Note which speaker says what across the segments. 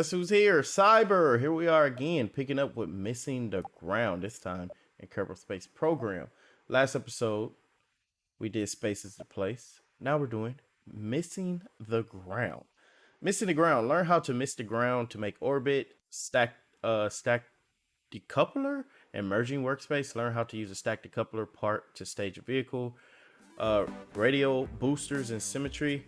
Speaker 1: Guess who's here? Cyber. Here we are again, picking up with Missing the Ground, this time in Kerbal Space Program. Last episode, we did Space is the Place. Now we're doing Missing the Ground. Missing the Ground. Learn how to miss the ground to make orbit, stack decoupler, and merging workspace. Learn how to use a stack decoupler part to stage a vehicle. Radio boosters and symmetry.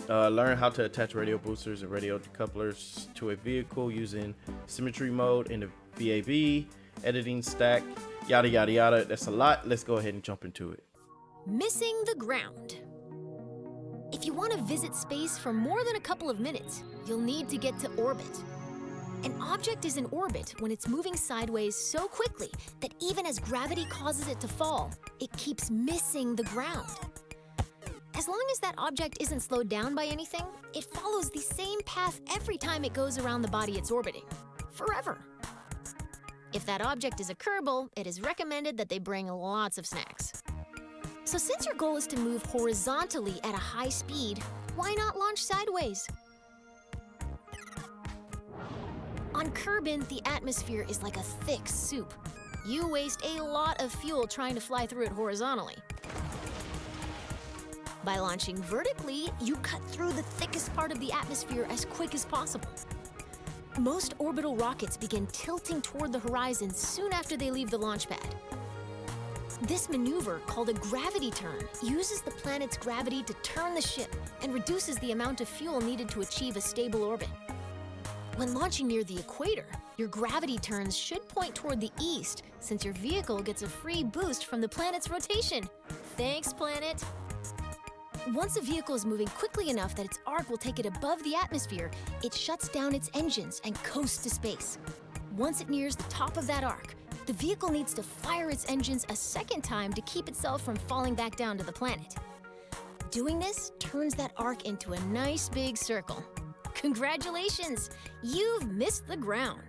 Speaker 1: Learn how to attach radio boosters and radio decouplers to a vehicle using symmetry mode in the VAV, editing stack, yada yada yada. That's a lot. Let's go ahead and jump into it.
Speaker 2: Missing the ground. If you want to visit space for more than a couple of minutes, you'll need to get to orbit. An object is in orbit when it's moving sideways so quickly that even as gravity causes it to fall, it keeps missing the ground. As long as that object isn't slowed down by anything, it follows the same path every time it goes around the body it's orbiting, forever. If that object is a Kerbal, it is recommended that they bring lots of snacks. So since your goal is to move horizontally at a high speed, why not launch sideways? On Kerbin, the atmosphere is like a thick soup. You waste a lot of fuel trying to fly through it horizontally. By launching vertically, you cut through the thickest part of the atmosphere as quick as possible. Most orbital rockets begin tilting toward the horizon soon after they leave the launch pad. This maneuver, called a gravity turn, uses the planet's gravity to turn the ship and reduces the amount of fuel needed to achieve a stable orbit. When launching near the equator, your gravity turns should point toward the east, since your vehicle gets a free boost from the planet's rotation. Thanks, planet! Once a vehicle is moving quickly enough that its arc will take it above the atmosphere, it shuts down its engines and coasts to space. Once it nears the top of that arc, the vehicle needs to fire its engines a second time to keep itself from falling back down to the planet. Doing this turns that arc into a nice big circle. Congratulations! You've missed the ground.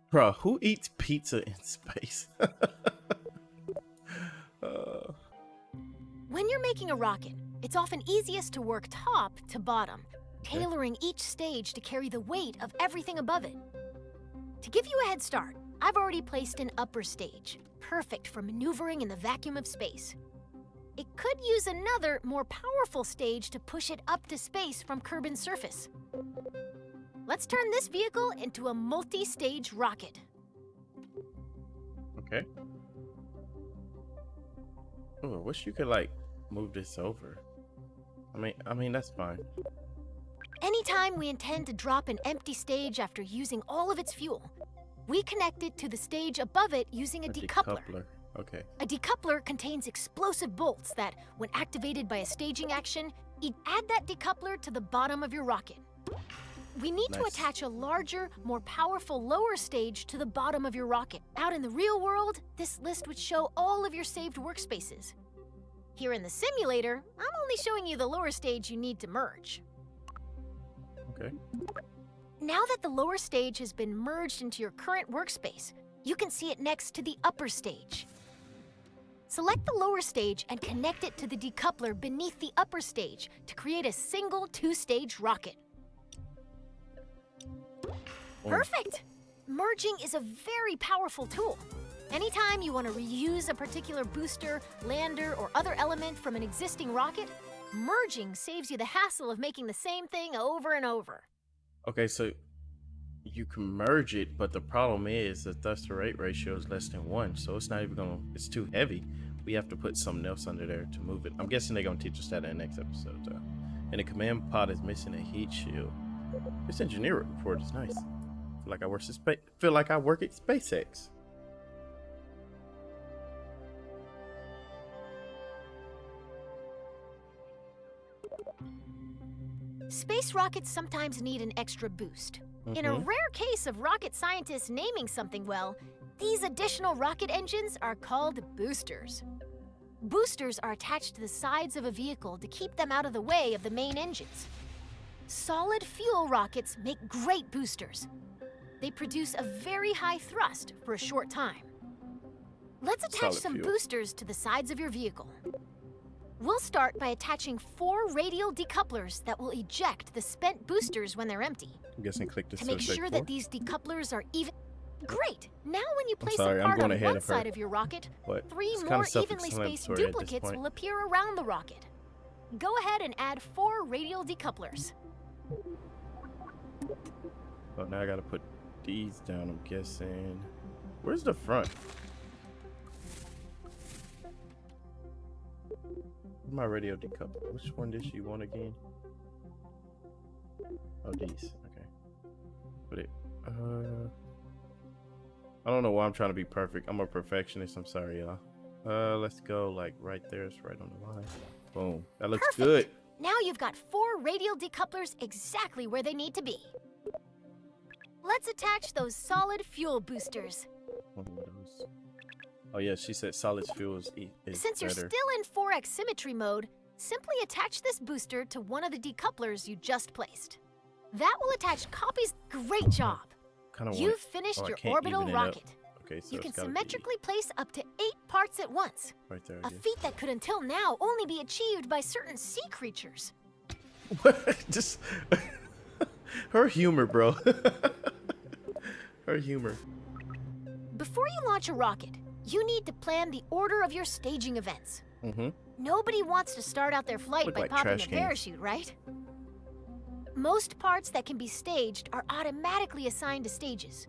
Speaker 1: Bro, who eats pizza in space?
Speaker 2: When you're making a rocket, it's often easiest to work top to bottom, tailoring each stage to carry the weight of everything above it. To give you a head start, I've already placed an upper stage, perfect for maneuvering in the vacuum of space. It could use another, more powerful stage to push it up to space from Kerbin's surface. Let's turn this vehicle into a multi-stage rocket.
Speaker 1: Okay. Oh, I wish you could like move this over. I mean that's fine.
Speaker 2: Anytime we intend to drop an empty stage after using all of its fuel, we connect it to the stage above it using a decoupler.
Speaker 1: Okay.
Speaker 2: A decoupler contains explosive bolts that, when activated by a staging action, add that decoupler to the bottom of your rocket. We need to attach a larger, more powerful lower stage to the bottom of your rocket. Out in the real world, this list would show all of your saved workspaces. Here in the simulator, I'm only showing you the lower stage you need to merge.
Speaker 1: Okay.
Speaker 2: Now that the lower stage has been merged into your current workspace, you can see it next to the upper stage. Select the lower stage and connect it to the decoupler beneath the upper stage to create a single two-stage rocket. Perfect! Merging is a very powerful tool. Anytime you want to reuse a particular booster, lander, or other element from an existing rocket, merging saves you the hassle of making the same thing over and over.
Speaker 1: Okay, so you can merge it, but the problem is the thrust to rate ratio is less than 1, so it's not even it's too heavy. We have to put something else under there to move it. I'm guessing they're gonna teach us that in the next episode, though. And the command pod is missing a heat shield. This engineer report is nice. Feel like I work at SpaceX.
Speaker 2: Space rockets sometimes need an extra boost. In a rare case of rocket scientists naming something well, these additional rocket engines are called boosters. Boosters are attached to the sides of a vehicle to keep them out of the way of the main engines. Solid fuel rockets make great boosters. They produce a very high thrust for a short time. Let's attach
Speaker 1: Solid
Speaker 2: some
Speaker 1: fuel.
Speaker 2: boosters to the sides of your vehicle. We'll start by attaching 4 radial decouplers that will eject the spent boosters when they're empty.
Speaker 1: I'm guessing click this
Speaker 2: To make sure that these decouplers are even... Great! Now when you place
Speaker 1: sorry,
Speaker 2: a
Speaker 1: I'm
Speaker 2: part
Speaker 1: going
Speaker 2: on
Speaker 1: ahead
Speaker 2: one
Speaker 1: of her.
Speaker 2: side of your rocket,
Speaker 1: But
Speaker 2: 3
Speaker 1: it's
Speaker 2: more
Speaker 1: kinda
Speaker 2: evenly spaced
Speaker 1: self-explanatory at this
Speaker 2: duplicates
Speaker 1: point.
Speaker 2: will appear around the rocket. Go ahead and add 4 radial decouplers.
Speaker 1: Oh, now I gotta put these down, I'm guessing. Where's the front? Where's my radio decoupler? Which one did she want again? Oh, these. Okay. Put it. I don't know why I'm trying to be perfect. I'm a perfectionist. I'm sorry, y'all. Let's go like right there. It's right on the line. Boom. That looks
Speaker 2: Perfect.
Speaker 1: good.
Speaker 2: Now you've got 4 radial decouplers exactly where they need to be. Let's attach those solid fuel boosters.
Speaker 1: One of those. Oh yeah, she said solid fuel is
Speaker 2: Since you're
Speaker 1: better.
Speaker 2: still in 4x symmetry mode, simply attach this booster to one of the decouplers you just placed. That will attach copies. Great job!
Speaker 1: Kinda
Speaker 2: You've finished
Speaker 1: I
Speaker 2: your
Speaker 1: can't
Speaker 2: orbital
Speaker 1: even it up.
Speaker 2: rocket.
Speaker 1: Okay, so
Speaker 2: You
Speaker 1: it's
Speaker 2: can
Speaker 1: gotta be
Speaker 2: symmetrically place up to 8 parts at once.
Speaker 1: right there.
Speaker 2: A feat that could until now only be achieved by certain sea creatures.
Speaker 1: Just her humor, bro. Her humor.
Speaker 2: Before you launch a rocket, you need to plan the order of your staging events.
Speaker 1: Mm-hmm.
Speaker 2: Nobody wants to start out their flight
Speaker 1: Look
Speaker 2: by
Speaker 1: like
Speaker 2: popping
Speaker 1: trash
Speaker 2: a
Speaker 1: cans.
Speaker 2: parachute, right? Most parts that can be staged are automatically assigned to stages.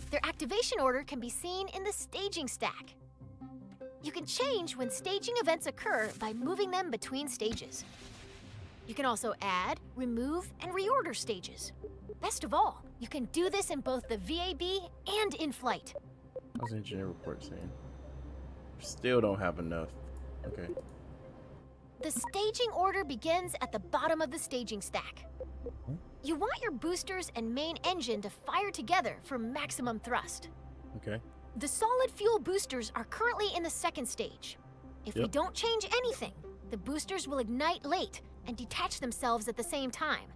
Speaker 2: Their activation order can be seen in the staging stack. You can change when staging events occur by moving them between stages. You can also add, remove, and reorder stages. Best of all, you can do this in both the VAB and in flight.
Speaker 1: How's the engineer report saying? Still don't have enough. Okay.
Speaker 2: The staging order begins at the bottom of the staging stack. You want your boosters and main engine to fire together for maximum thrust.
Speaker 1: Okay.
Speaker 2: The solid fuel boosters are currently in the second stage. If we
Speaker 1: Yep.
Speaker 2: don't change anything, the boosters will ignite late and detach themselves at the same time.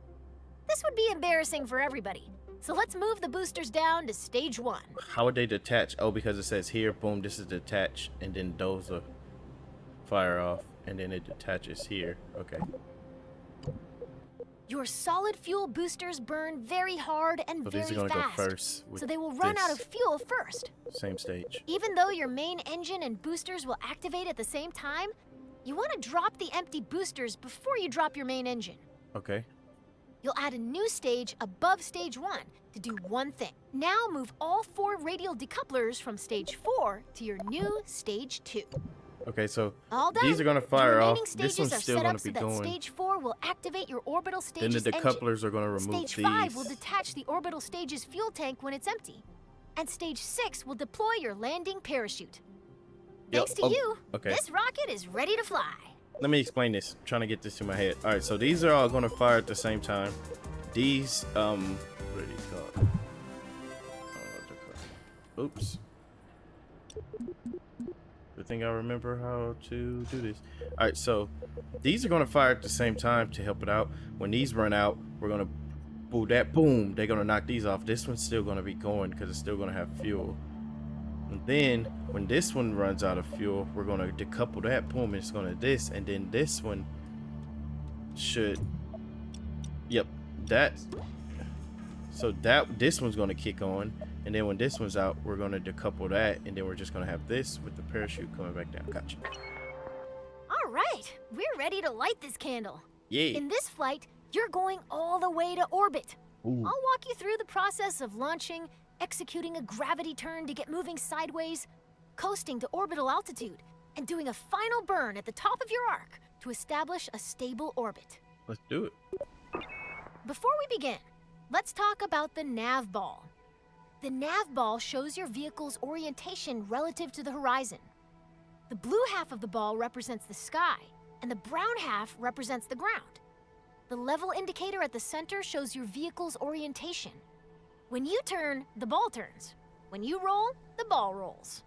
Speaker 2: This would be embarrassing for everybody. So let's move the boosters down to stage 1.
Speaker 1: How would they detach? Oh, because it says here, boom, this is detached, and then those will fire off, and then it detaches here. Okay.
Speaker 2: Your solid fuel boosters burn very hard and
Speaker 1: So
Speaker 2: very
Speaker 1: these are gonna
Speaker 2: fast.
Speaker 1: go first. With
Speaker 2: So they will run out of
Speaker 1: this.
Speaker 2: fuel first.
Speaker 1: Same stage.
Speaker 2: Even though your main engine and boosters will activate at the same time, you want to drop the empty boosters before you drop your main engine.
Speaker 1: Okay.
Speaker 2: You'll add a new stage above stage 1 to do one thing. Now move all 4 radial decouplers from stage 4 to your new stage 2.
Speaker 1: Okay, so
Speaker 2: All done.
Speaker 1: these are gonna
Speaker 2: Your
Speaker 1: fire off.
Speaker 2: remaining
Speaker 1: This
Speaker 2: stages
Speaker 1: one's
Speaker 2: are
Speaker 1: still
Speaker 2: set
Speaker 1: gonna
Speaker 2: up so
Speaker 1: be
Speaker 2: that
Speaker 1: going.
Speaker 2: stage 4 will activate your orbital
Speaker 1: Then
Speaker 2: stage's
Speaker 1: the
Speaker 2: engine.
Speaker 1: decouplers are gonna remove
Speaker 2: Stage
Speaker 1: these.
Speaker 2: 5 will detach the orbital stage's fuel tank when it's empty. And stage 6 will deploy your landing parachute.
Speaker 1: Yep,
Speaker 2: Thanks to you,
Speaker 1: okay.
Speaker 2: this rocket is ready to fly.
Speaker 1: Let me explain this. I'm trying to get this to my head. All right, so these are all gonna fire at the same time. These, what are these called? I don't know what they're called. Oops. Good thing I remember how to do this. All right, so these are gonna fire at the same time to help it out. When these run out, we're gonna boom that boom. They're gonna knock these off. This one's still gonna be going because it's still gonna have fuel. And then when this one runs out of fuel, we're gonna decouple that. Boom, it's gonna this, and then this one should. Yep, that. So this one's gonna kick on, and then when this one's out, we're gonna decouple that, and then we're just gonna have this with the parachute coming back down. Gotcha.
Speaker 2: All right, we're ready to light this candle.
Speaker 1: Yeah.
Speaker 2: In this flight, you're going all the way to orbit.
Speaker 1: Ooh.
Speaker 2: I'll walk you through the process of launching, executing a gravity turn to get moving sideways, coasting to orbital altitude, and doing a final burn at the top of your arc to establish a stable orbit.
Speaker 1: Let's do it.
Speaker 2: Before we begin, let's talk about the nav ball. The nav ball shows your vehicle's orientation relative to the horizon. The blue half of the ball represents the sky, and the brown half represents the ground. The level indicator at the center shows your vehicle's orientation. When you turn, the ball turns. When you roll, the ball rolls.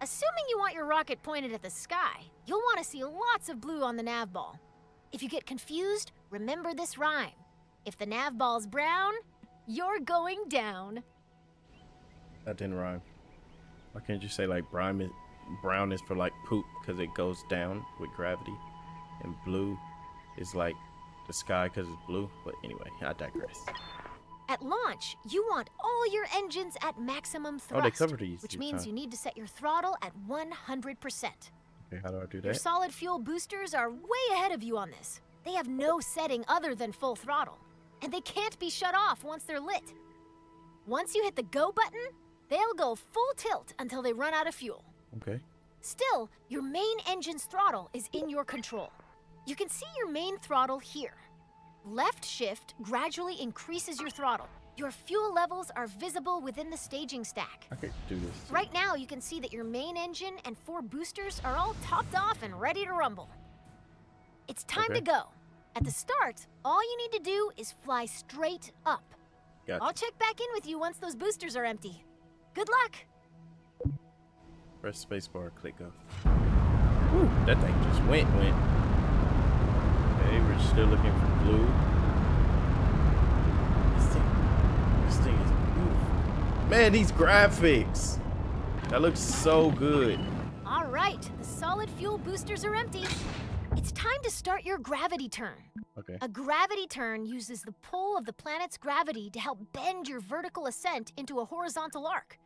Speaker 2: Assuming you want your rocket pointed at the sky, you'll want to see lots of blue on the nav ball. If you get confused, remember this rhyme. If the nav ball's brown, You're going down.
Speaker 1: That didn't rhyme. Why can't you say like brown is for like poop because it goes down with gravity, and blue is like the sky because it's blue. But anyway, I digress.
Speaker 2: At launch, you want all your engines at maximum thrust,
Speaker 1: they covered these
Speaker 2: which
Speaker 1: this
Speaker 2: means
Speaker 1: time.
Speaker 2: you need to set your throttle at 100%.
Speaker 1: Okay, how do I do
Speaker 2: Your
Speaker 1: that?
Speaker 2: solid fuel boosters are way ahead of you on this. They have no setting other than full throttle, and they can't be shut off once they're lit. Once you hit the go button, they'll go full tilt until they run out of fuel.
Speaker 1: Okay.
Speaker 2: Still, your main engine's throttle is in your control. You can see your main throttle here. Left shift gradually increases your throttle. Your fuel levels are visible within the staging stack.
Speaker 1: I could do this.
Speaker 2: Right now, you can see that your main engine and 4 boosters are all topped off and ready to rumble. It's time to go. At the start, all you need to do is fly straight up.
Speaker 1: Gotcha.
Speaker 2: I'll check back in with you once those boosters are empty. Good luck.
Speaker 1: Press spacebar, click go. Woo, that thing just went. Okay, we're still looking for blue. This thing is beautiful. Man, these graphics. That looks so good.
Speaker 2: All right, the solid fuel boosters are empty. It's time to start your gravity turn.
Speaker 1: Okay.
Speaker 2: A gravity turn uses the pull of the planet's gravity to help bend your vertical ascent into a horizontal arc.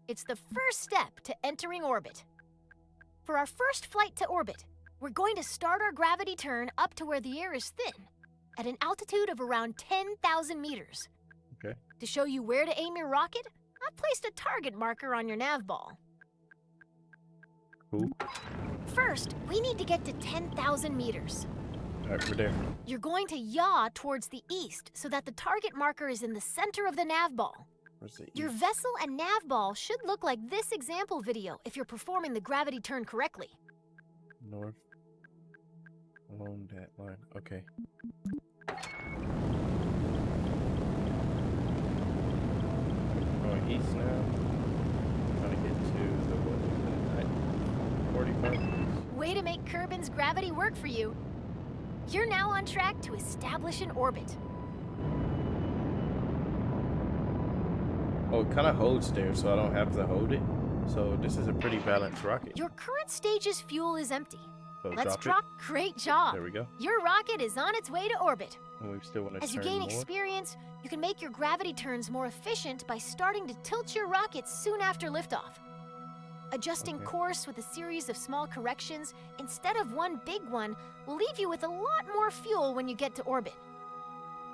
Speaker 2: It's the first step to entering orbit. For our first flight to orbit, we're going to start our gravity turn up to where the air is thin, at an altitude of around 10,000 meters.
Speaker 1: Okay.
Speaker 2: To show you where to aim your rocket, I've placed a target marker on your nav ball.
Speaker 1: Cool.
Speaker 2: First, we need to get to 10,000 meters.
Speaker 1: All right, we're there.
Speaker 2: You're going to yaw towards the east so that the target marker is in the center of the nav ball.
Speaker 1: Where's the
Speaker 2: Your
Speaker 1: east?
Speaker 2: vessel and nav ball should look like this example video if you're performing the gravity turn correctly.
Speaker 1: North. Along that line. Okay. Going east now. Trying to get to the what? 45.
Speaker 2: Way to make Kerbin's gravity work for you. You're now on track to establish an orbit.
Speaker 1: Oh, it kind of holds there, so I don't have to hold it. So this is a pretty balanced rocket.
Speaker 2: Your current stage's fuel is empty.
Speaker 1: So
Speaker 2: Let's
Speaker 1: drop
Speaker 2: drop. Great job.
Speaker 1: There we go.
Speaker 2: Your rocket is on its way to orbit.
Speaker 1: And we still want to
Speaker 2: As you
Speaker 1: turn
Speaker 2: gain
Speaker 1: more.
Speaker 2: experience, you can make your gravity turns more efficient by starting to tilt your rocket soon after liftoff. Adjusting
Speaker 1: Okay.
Speaker 2: course with a series of small corrections instead of one big one will leave you with a lot more fuel when you get to orbit.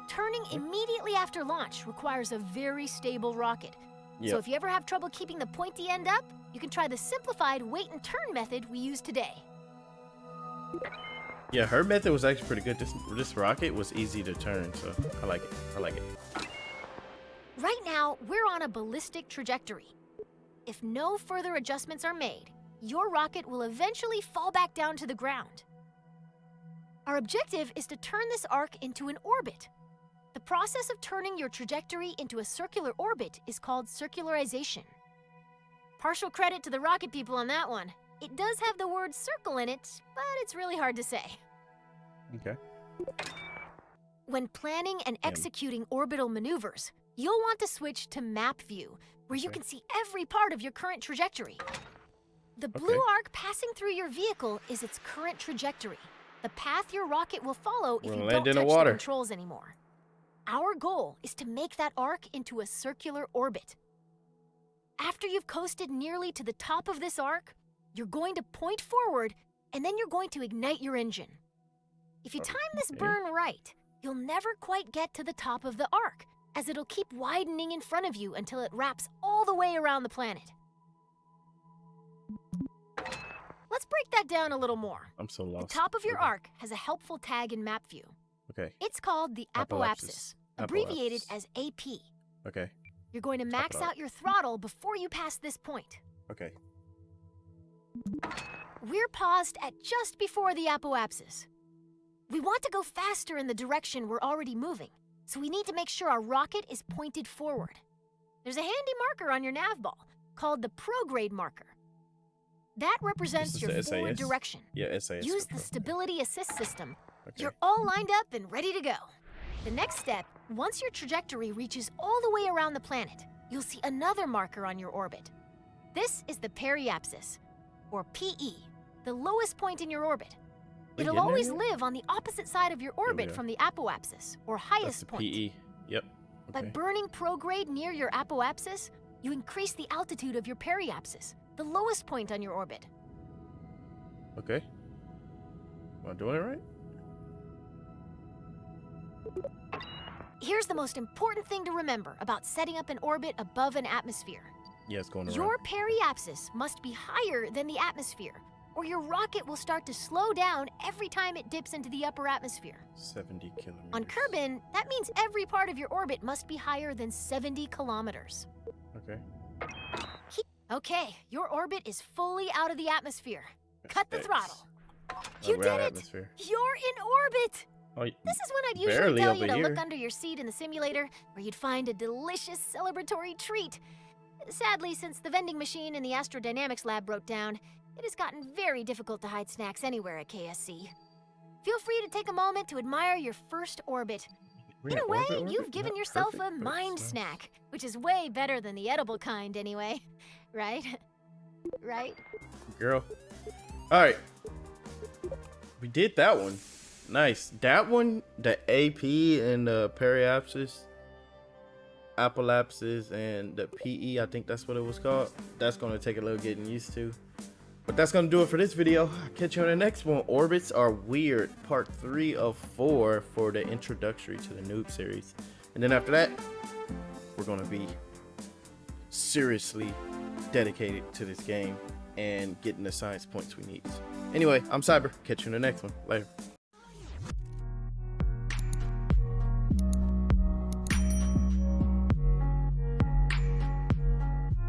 Speaker 2: Turning immediately after launch requires a very stable rocket. So
Speaker 1: Yep.
Speaker 2: if you ever have trouble keeping the pointy end up, you can try the simplified wait and turn method we use today.
Speaker 1: Yeah, her method was actually pretty good. This rocket was easy to turn, so I like it. I like it.
Speaker 2: Right now, we're on a ballistic trajectory. If no further adjustments are made, your rocket will eventually fall back down to the ground. Our objective is to turn this arc into an orbit. The process of turning your trajectory into a circular orbit is called circularization. Partial credit to the rocket people on that one. It does have the word circle in it, but it's really hard to say.
Speaker 1: Okay.
Speaker 2: When planning and executing orbital maneuvers, you'll want to switch to map view, where you
Speaker 1: Okay.
Speaker 2: can see every part of your current trajectory. The blue
Speaker 1: Okay.
Speaker 2: arc passing through your vehicle is its current trajectory, the path your rocket will follow if
Speaker 1: We'll
Speaker 2: you
Speaker 1: land
Speaker 2: don't
Speaker 1: in the
Speaker 2: touch the
Speaker 1: water.
Speaker 2: controls anymore. Our goal is to make that arc into a circular orbit. After you've coasted nearly to the top of this arc, you're going to point forward, and then you're going to ignite your engine. If you time this
Speaker 1: Okay.
Speaker 2: burn right, you'll never quite get to the top of the arc, as it'll keep widening in front of you until it wraps all the way around the planet. Let's break that down a little more.
Speaker 1: I'm so
Speaker 2: The
Speaker 1: lost.
Speaker 2: top of your
Speaker 1: Okay.
Speaker 2: arc has a helpful tag in map view.
Speaker 1: Okay.
Speaker 2: It's called the apoapsis, abbreviated
Speaker 1: Apoapsis.
Speaker 2: as AP.
Speaker 1: Okay.
Speaker 2: You're going to max
Speaker 1: it out.
Speaker 2: out your throttle before you pass this point.
Speaker 1: Okay.
Speaker 2: We're paused at just before the apoapsis. We want to go faster in the direction we're already moving, so we need to make sure our rocket is pointed forward. There's a handy marker on your nav ball called the prograde marker. That represents
Speaker 1: is
Speaker 2: your
Speaker 1: the
Speaker 2: forward
Speaker 1: SAS?
Speaker 2: direction.
Speaker 1: Yeah, SAS.
Speaker 2: Use
Speaker 1: for
Speaker 2: the
Speaker 1: pro.
Speaker 2: stability assist system.
Speaker 1: Okay.
Speaker 2: You're all lined up and ready to go. The next step Once your trajectory reaches all the way around the planet, you'll see another marker on your orbit. This is the periapsis, or PE, the lowest point in your orbit. It'll always live on the opposite side of your orbit from the apoapsis, or highest point.
Speaker 1: PE. Yep.
Speaker 2: By burning prograde near your apoapsis, you increase the altitude of your periapsis, the lowest point on your orbit.
Speaker 1: Okay. Am I doing it right?
Speaker 2: Here's the most important thing to remember about setting up an orbit above an atmosphere.
Speaker 1: Yeah, it's going around.
Speaker 2: Your periapsis must be higher than the atmosphere, or your rocket will start to slow down every time it dips into the upper atmosphere.
Speaker 1: 70 kilometers.
Speaker 2: On Kerbin, that means every part of your orbit must be higher than 70 kilometers.
Speaker 1: Okay.
Speaker 2: Okay, your orbit is fully out of the atmosphere. Cut the throttle.
Speaker 1: Oh,
Speaker 2: You
Speaker 1: we're
Speaker 2: did
Speaker 1: out of
Speaker 2: it!
Speaker 1: atmosphere.
Speaker 2: You're in orbit!
Speaker 1: Oh,
Speaker 2: This is when I'd usually
Speaker 1: barely
Speaker 2: tell you
Speaker 1: over
Speaker 2: to look
Speaker 1: here.
Speaker 2: under your seat in the simulator, where you'd find a delicious celebratory treat. Sadly, since the vending machine in the astrodynamics lab broke down, it has gotten very difficult to hide snacks anywhere at KSC. Feel free to take a moment to admire your first orbit.
Speaker 1: We're
Speaker 2: In a way,
Speaker 1: orbit?
Speaker 2: you've given
Speaker 1: Not
Speaker 2: yourself
Speaker 1: perfect,
Speaker 2: a
Speaker 1: but it's
Speaker 2: mind
Speaker 1: nice.
Speaker 2: snack, which is way better than the edible kind anyway. Right? Right?
Speaker 1: Girl. All right. We did that one. Nice. That one, the AP and the periapsis, apoapsis, and the PE, I think that's what it was called. That's going to take a little getting used to. But that's going to do it for this video. I'll catch you on the next one. Orbits are weird. Part 3 of 4 for the introductory to the Noob series. And then after that, we're going to be seriously dedicated to this game and getting the science points we need. Anyway, I'm Cyber. Catch you in the next one. Later.